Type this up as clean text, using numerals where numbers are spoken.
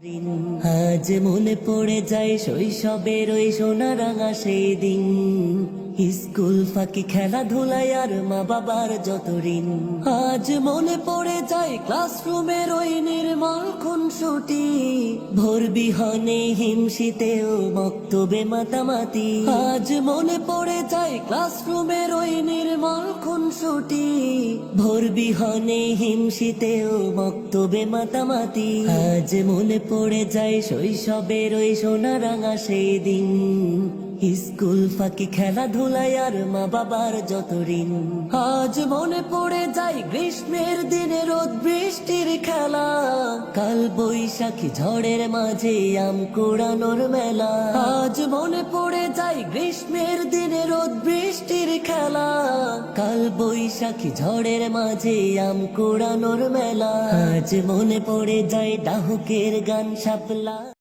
আজ মনে পড়ে যায় শৈশবের ওই সোনারাঙা সেই দিন, স্কুল ফাঁকি খেলাধুলায় আর মা বাবার যত ঋণ। আজ মনে পড়ে যায় ক্লাসরুমের ওই নির্মল খুনসুটি, ভোর বিহনে হিমশীতেও মক্তবে মাতামাতি। আজ মনে পড়ে যায় ক্লাসরুমের ওই নির্মল খুনসুটি, ভোর বিহনে হিমশীতেও মক্তবে মাতামাতি। আজ মনে পড়ে যায় শৈশবের ওই সোনারাঙা সেই দিন, স্কুল ফাঁকি খেলাধুলায় আর মা বাবার যত ঋণ। আজ মনে পড়ে যায় গ্রীষ্মের দিনে রোদ বৃষ্টির খেলা, কাল বৈশাখী ঝড়ের মাঝে আম কুড়ানোর মেলা। আজ মনে পড়ে যায় গ্রীষ্মের দিনে রোদ বৃষ্টির খেলা, কাল বৈশাখী ঝড়ের মাঝে আম কুড়ানোর মেলা। আজ মনে পড়ে যায় ডাহুকের গান শাপলা।